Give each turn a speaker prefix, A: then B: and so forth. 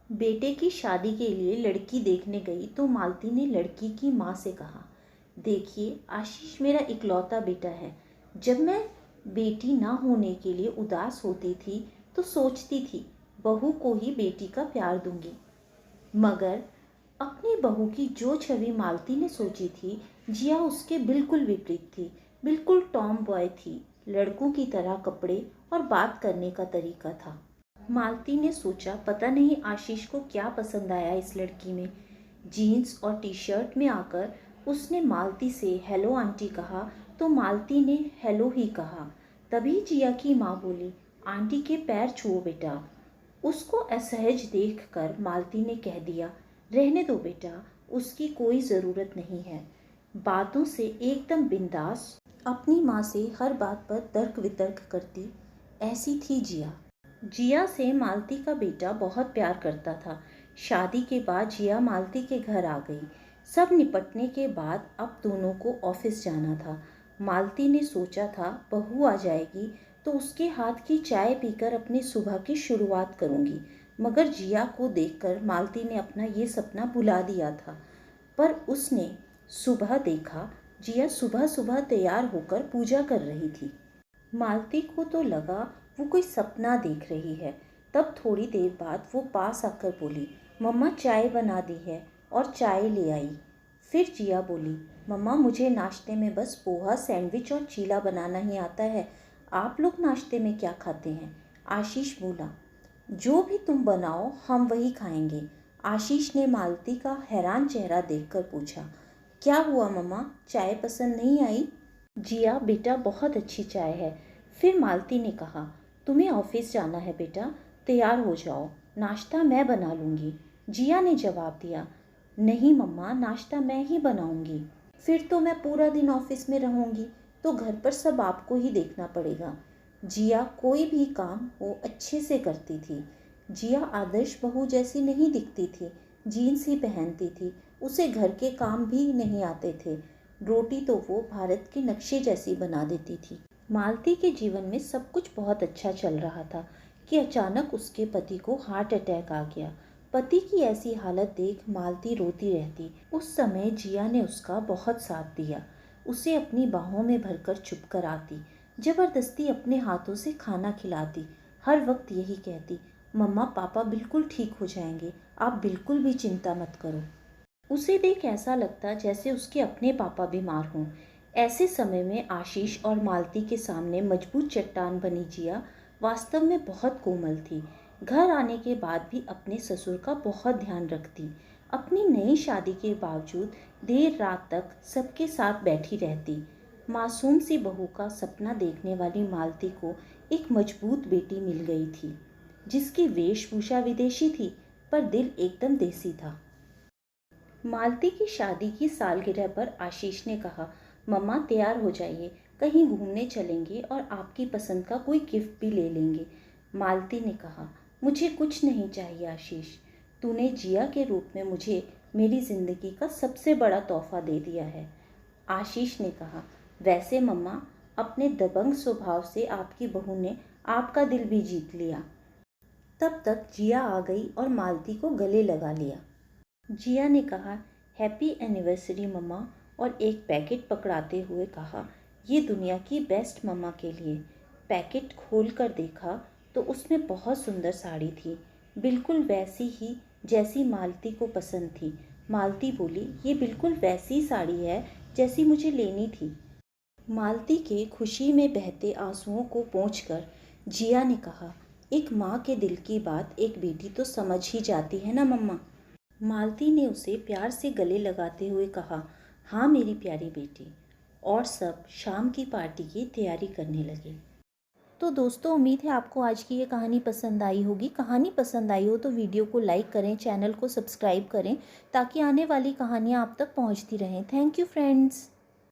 A: बेटे की शादी के लिए लड़की देखने गई तो मालती ने लड़की की माँ से कहा, देखिए आशीष मेरा इकलौता बेटा है। जब मैं बेटी ना होने के लिए उदास होती थी तो सोचती थी बहू को ही बेटी का प्यार दूंगी, मगर अपनी बहू की जो छवि मालती ने सोची थी, जिया उसके बिल्कुल विपरीत थी। बिल्कुल टॉम बॉय थी, लड़कों की तरह कपड़े और बात करने का तरीका था। मालती ने सोचा पता नहीं आशीष को क्या पसंद आया इस लड़की में। जीन्स और टी शर्ट में आकर उसने मालती से हेलो आंटी कहा तो मालती ने हेलो ही कहा। तभी जिया की माँ बोली, आंटी के पैर छुओ बेटा। उसको असहज देखकर मालती ने कह दिया, रहने दो बेटा, उसकी कोई ज़रूरत नहीं है। बातों से एकदम बिंदास, अपनी माँ से हर बात पर तर्क वितर्क करती, ऐसी थी जिया। जिया से मालती का बेटा बहुत प्यार करता था। शादी के बाद जिया मालती के घर आ गई। सब निपटने के बाद अब दोनों को ऑफिस जाना था। मालती ने सोचा था बहू आ जाएगी तो उसके हाथ की चाय पीकर अपनी सुबह की शुरुआत करूंगी, मगर जिया को देखकर मालती ने अपना ये सपना भुला दिया था। पर उसने सुबह देखा जिया सुबह सुबह तैयार होकर पूजा कर रही थी। मालती को तो लगा वो कोई सपना देख रही है। तब थोड़ी देर बाद वो पास आकर बोली, मम्मा चाय बना दी है, और चाय ले आई। फिर जिया बोली, मम्मा मुझे नाश्ते में बस पोहा, सैंडविच और चीला बनाना ही आता है। आप लोग नाश्ते में क्या खाते हैं? आशीष बोला, जो भी तुम बनाओ हम वही खाएंगे। आशीष ने मालती का हैरान चेहरा देखकर पूछा, क्या हुआ मम्मा, चाय पसंद नहीं आई? जिया, बेटा बहुत अच्छी चाय है। फिर मालती ने कहा, तुम्हें ऑफिस जाना है बेटा, तैयार हो जाओ, नाश्ता मैं बना लूँगी। जिया ने जवाब दिया, नहीं मम्मा, नाश्ता मैं ही बनाऊँगी। फिर तो मैं पूरा दिन ऑफिस में रहूँगी, तो घर पर सब आपको ही देखना पड़ेगा। जिया कोई भी काम वो अच्छे से करती थी। जिया आदर्श बहू जैसी नहीं दिखती थी, जीन्स ही पहनती थी, उसे घर के काम भी नहीं आते थे। रोटी तो वो भारत के नक्शे जैसी बना देती थी। मालती के जीवन में सब कुछ बहुत अच्छा चल रहा था कि अचानक उसके पति को हार्ट अटैक आ गया। पति की ऐसी हालत देख मालती रोती रहती। उस समय जिया ने उसका बहुत साथ दिया। उसे अपनी बाहों में भरकर चुप कराती, जबरदस्ती अपने हाथों से खाना खिलाती, हर वक्त यही कहती, मम्मा पापा बिल्कुल ठीक हो जाएंगे, आप बिल्कुल भी चिंता मत करो। उसे देख ऐसा लगता जैसे उसके अपने पापा बीमार हों। ऐसे समय में आशीष और मालती के सामने मजबूत चट्टान बनी जिया वास्तव में बहुत कोमल थी। घर आने के बाद भी अपने ससुर का बहुत ध्यान रखती। अपनी नई शादी के बावजूद देर रात तक सबके साथ बैठी रहती। मासूम सी बहू का सपना देखने वाली मालती को एक मजबूत बेटी मिल गई थी, जिसकी वेशभूषा विदेशी थी पर दिल एकदम देसी था। मालती की शादी की सालगिरह पर आशीष ने कहा, मम्मा तैयार हो जाइए, कहीं घूमने चलेंगे और आपकी पसंद का कोई गिफ्ट भी ले लेंगे। मालती ने कहा, मुझे कुछ नहीं चाहिए आशीष, तूने जिया के रूप में मुझे मेरी ज़िंदगी का सबसे बड़ा तोहफा दे दिया है। आशीष ने कहा, वैसे मम्मा, अपने दबंग स्वभाव से आपकी बहू ने आपका दिल भी जीत लिया। तब तक जिया आ गई और मालती को गले लगा लिया। जिया ने कहा, हैप्पी एनिवर्सरी मम्मा, और एक पैकेट पकड़ाते हुए कहा, ये दुनिया की बेस्ट मम्मा के लिए। पैकेट खोल कर देखा तो उसमें बहुत सुंदर साड़ी थी, बिल्कुल वैसी ही जैसी मालती को पसंद थी। मालती बोली, ये बिल्कुल वैसी साड़ी है जैसी मुझे लेनी थी। मालती के खुशी में बहते आंसुओं को पोंछकर जिया ने कहा, एक माँ के दिल की बात एक बेटी तो समझ ही जाती है ना मम्मा। मालती ने उसे प्यार से गले लगाते हुए कहा, हाँ मेरी प्यारी बेटी। और सब शाम की पार्टी की तैयारी करने लगे। तो दोस्तों, उम्मीद है आपको आज की ये कहानी पसंद आई होगी। कहानी पसंद आई हो तो वीडियो को लाइक करें, चैनल को सब्सक्राइब करें, ताकि आने वाली कहानियाँ आप तक पहुँचती रहें। Thank you friends.